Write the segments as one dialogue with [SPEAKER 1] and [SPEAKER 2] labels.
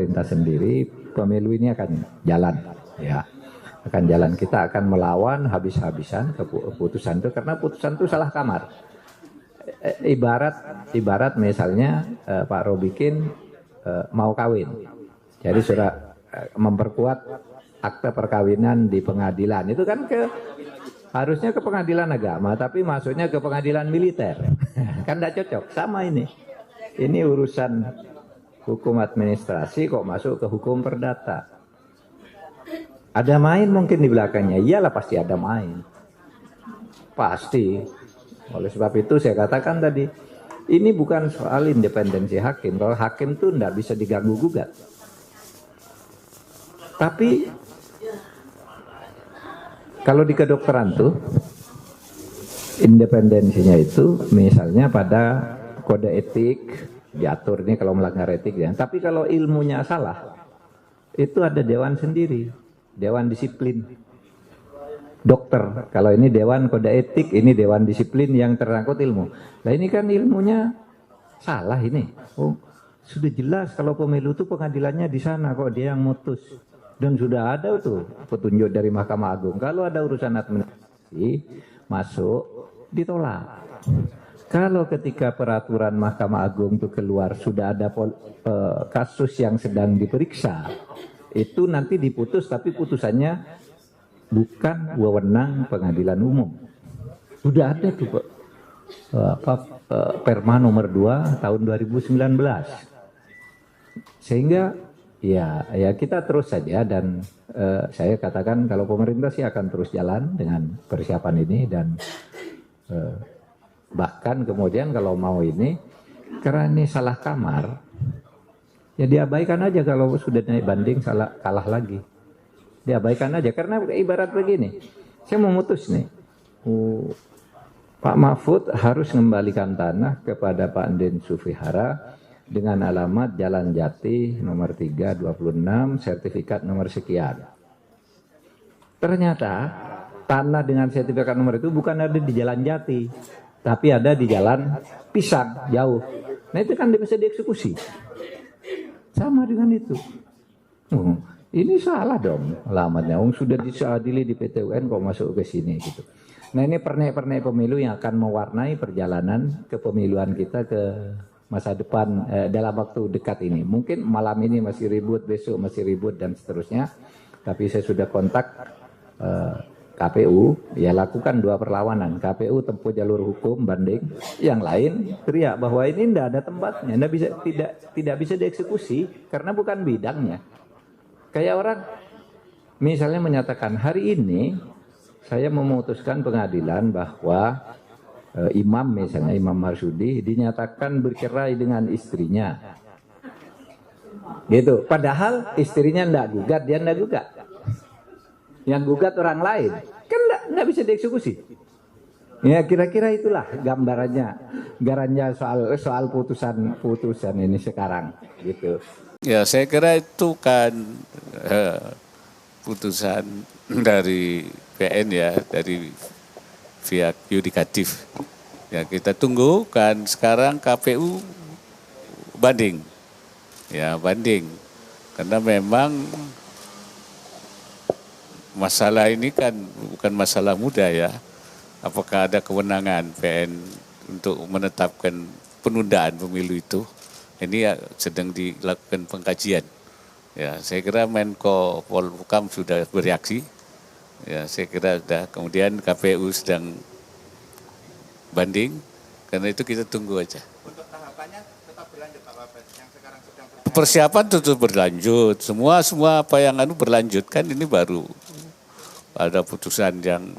[SPEAKER 1] pemerintah sendiri, pemilu ini akan jalan, ya, akan jalan. Kita akan melawan habis-habisan keputusan itu, karena putusan itu salah kamar. Ibarat misalnya Pak Robikin mau kawin, jadi sudah memperkuat akta perkawinan di pengadilan, itu kan harusnya ke pengadilan agama, tapi masuknya ke pengadilan militer. Kan tidak cocok. Sama ini urusan hukum administrasi kok masuk ke hukum perdata. Ada main mungkin di belakangnya, iyalah pasti ada main, pasti. Oleh sebab itu saya katakan tadi, ini bukan soal independensi hakim. Kalau hakim itu tidak bisa diganggu gugat. Tapi kalau di kedokteran tuh independensinya itu misalnya pada kode etik diatur ini kalau melanggar etik ya. Tapi kalau ilmunya salah, itu ada dewan sendiri, dewan disiplin dokter. Kalau ini dewan kode etik, ini dewan disiplin yang terangkut ilmu. Nah ini kan ilmunya salah ini. Oh, sudah jelas kalau pemilu itu pengadilannya di sana kok, dia yang mutus. Dan sudah ada tuh petunjuk dari Mahkamah Agung. Kalau ada urusan administrasi masuk ditolak. Kalau ketika peraturan Mahkamah Agung itu keluar sudah ada kasus yang sedang diperiksa, itu nanti diputus, tapi putusannya bukan wewenang pengadilan umum. Sudah ada tuh Perma nomor 2 tahun 2019. Sehingga ya kita terus saja, dan saya katakan kalau pemerintah sih akan terus jalan dengan persiapan ini, dan bahkan kemudian kalau mau ini, karena ini salah kamar, ya diabaikan aja. Kalau sudah naik banding kalah lagi, diabaikan aja. Karena ibarat begini, saya mau mutus nih, Pak Mahfud harus mengembalikan tanah kepada Pak Den Sufihara dengan alamat Jalan Jati nomor 326, sertifikat nomor sekian. Ternyata tanah dengan sertifikat nomor itu bukan ada di Jalan Jati, tapi ada di Jalan Pisang, jauh. Nah itu kan bisa dieksekusi. Sama dengan itu. Ini salah dong alamatnya. Sudah diadili di PT UN kok masuk ke sini gitu. Nah ini pernek-pernek pemilu yang akan mewarnai perjalanan kepemiluan kita ke masa depan dalam waktu dekat ini. Mungkin malam ini masih ribut, besok masih ribut dan seterusnya. Tapi saya sudah kontak KPU, ya lakukan 2 perlawanan. KPU tempuh jalur hukum banding, yang lain teriak bahwa ini tidak ada tempatnya, tidak bisa dieksekusi karena bukan bidangnya. Kayak orang misalnya menyatakan hari ini saya memutuskan pengadilan bahwa imam, misalnya Imam Marsudi dinyatakan bercerai dengan istrinya, gitu. Padahal istrinya tidak gugat, dia tidak gugat, yang gugat orang lain, kan tidak bisa dieksekusi. Ya kira-kira itulah gambarannya soal putusan ini sekarang, gitu.
[SPEAKER 2] Ya saya kira itu kan putusan dari PN ya, dari pihak yudikatif. Ya kita tunggu kan, sekarang KPU banding. Ya banding. Karena memang masalah ini kan bukan masalah mudah ya. Apakah ada kewenangan PN untuk menetapkan penundaan pemilu itu? Ini ya sedang dilakukan pengkajian. Ya, saya kira Menko Polhukam sudah bereaksi. Ya, saya kira sudah. Kemudian KPU sedang banding. Karena itu kita tunggu aja.
[SPEAKER 3] Untuk tahapannya tetap berlanjut Pak Wapres, yang sekarang sedang berjalan.
[SPEAKER 2] Persiapan tetap berlanjut. Semua apa yang berlanjut kan ini baru ada putusan yang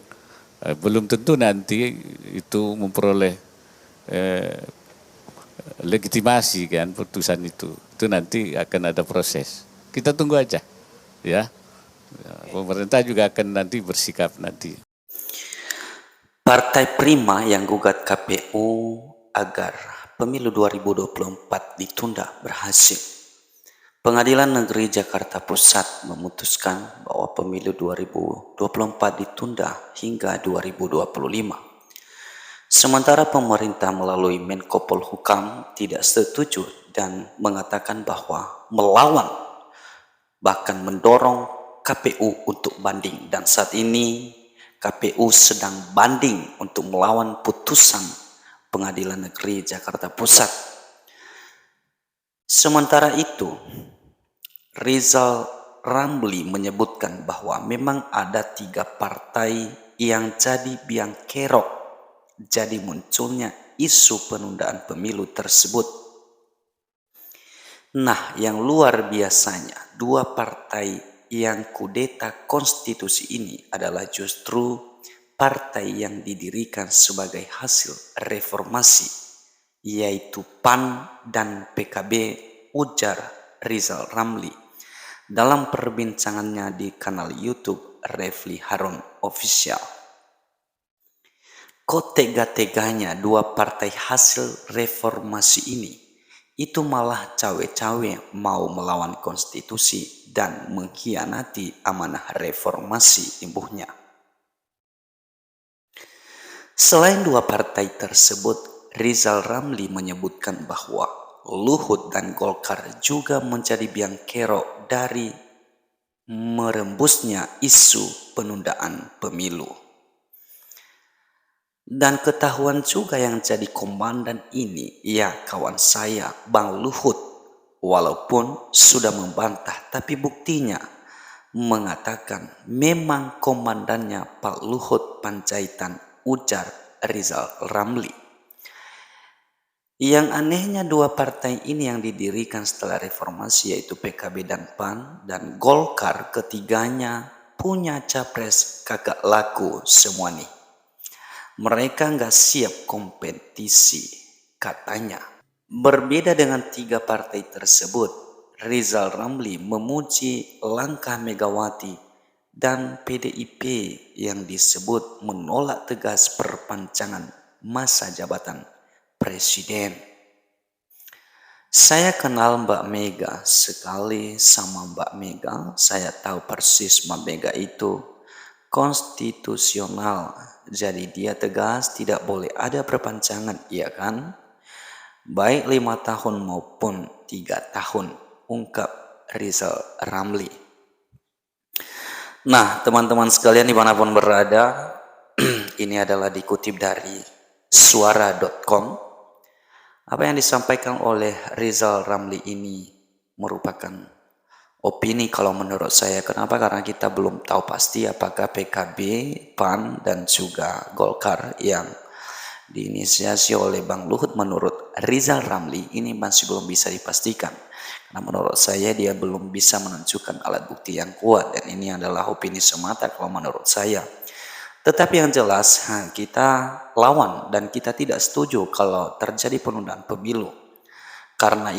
[SPEAKER 2] belum tentu nanti itu memperoleh legitimasi kan putusan itu nanti akan ada proses. Kita tunggu aja ya. Pemerintah juga akan nanti bersikap nanti.
[SPEAKER 4] Partai Prima yang gugat KPU agar pemilu 2024 ditunda berhasil. Pengadilan Negeri Jakarta Pusat memutuskan bahwa pemilu 2024 ditunda hingga 2025. Sementara pemerintah melalui Menko Polhukam tidak setuju dan mengatakan bahwa melawan bahkan mendorong KPU untuk banding. Dan saat ini KPU sedang banding untuk melawan putusan Pengadilan Negeri Jakarta Pusat. Sementara itu, Rizal Ramli menyebutkan bahwa memang ada 3 partai yang jadi biang kerok jadi munculnya isu penundaan pemilu tersebut. Nah, yang luar biasanya, 2 partai yang kudeta konstitusi ini adalah justru partai yang didirikan sebagai hasil reformasi, yaitu PAN dan PKB, ujar Rizal Ramli dalam perbincangannya di kanal YouTube Refli Harun Official. Kok tega-teganya 2 partai hasil reformasi ini itu malah cawe-cawe mau melawan konstitusi dan mengkhianati amanah reformasi ibunya. Selain 2 partai tersebut, Rizal Ramli menyebutkan bahwa Luhut dan Golkar juga menjadi biang kerok dari merembusnya isu penundaan pemilu. Dan ketahuan juga yang jadi komandan ini, ya kawan saya Bang Luhut, walaupun sudah membantah, tapi buktinya mengatakan memang komandannya Pak Luhut Panjaitan, ujar Rizal Ramli. Yang anehnya 2 partai ini yang didirikan setelah reformasi, yaitu PKB dan PAN, dan Golkar, ketiganya punya capres kagak laku semua nih. Mereka nggak siap kompetisi katanya. Berbeda dengan 3 partai tersebut, Rizal Ramli memuji langkah Megawati dan PDIP yang disebut menolak tegas perpanjangan masa jabatan Presiden. Saya kenal Mbak Mega sekali sama Mbak Mega. Saya tahu persis Mbak Mega itu konstitusional. Jadi dia tegas tidak boleh ada perpanjangan, iya kan? Baik 5 tahun maupun 3 tahun, ungkap Rizal Ramli. Nah, teman-teman sekalian dimanapun berada, ini adalah dikutip dari suara.com. Apa yang disampaikan oleh Rizal Ramli ini merupakan opini kalau menurut saya. Kenapa? Karena kita belum tahu pasti apakah PKB, PAN, dan juga Golkar yang diinisiasi oleh Bang Luhut menurut Rizal Ramli ini masih belum bisa dipastikan. Karena menurut saya dia belum bisa menunjukkan alat bukti yang kuat, dan ini adalah opini semata kalau menurut saya. Tetapi yang jelas kita lawan dan kita tidak setuju kalau terjadi penundaan pemilu. Karena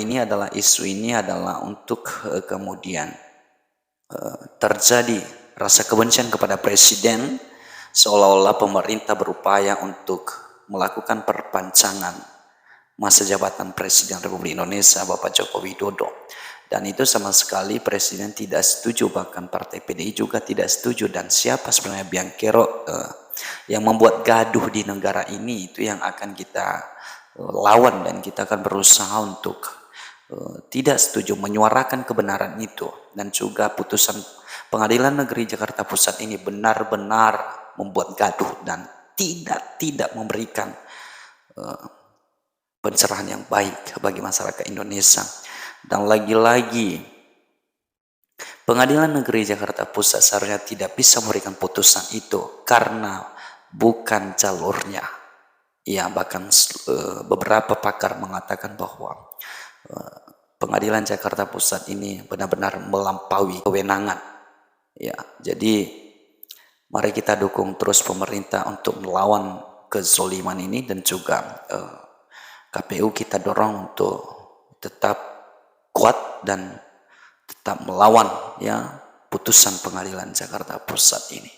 [SPEAKER 4] isu ini adalah untuk kemudian terjadi rasa kebencian kepada presiden, seolah-olah pemerintah berupaya untuk melakukan perpanjangan masa jabatan Presiden Republik Indonesia Bapak Joko Widodo. Dan itu sama sekali presiden tidak setuju, bahkan partai PDI juga tidak setuju. Dan siapa sebenarnya biang kerok yang membuat gaduh di negara ini, itu yang akan kita lawan, dan kita akan berusaha untuk tidak setuju, menyuarakan kebenaran itu. Dan juga putusan Pengadilan Negeri Jakarta Pusat ini benar-benar membuat gaduh dan tidak memberikan pencerahan yang baik bagi masyarakat Indonesia. Dan lagi-lagi Pengadilan Negeri Jakarta Pusat seharusnya tidak bisa memberikan putusan itu karena bukan jalurnya. Ya, bahkan beberapa pakar mengatakan bahwa Pengadilan Jakarta Pusat ini benar-benar melampaui kewenangan. Ya, jadi mari kita dukung terus pemerintah untuk melawan kezoliman ini, dan juga KPU kita dorong untuk tetap kuat dan tetap melawan ya putusan Pengadilan Jakarta Pusat ini.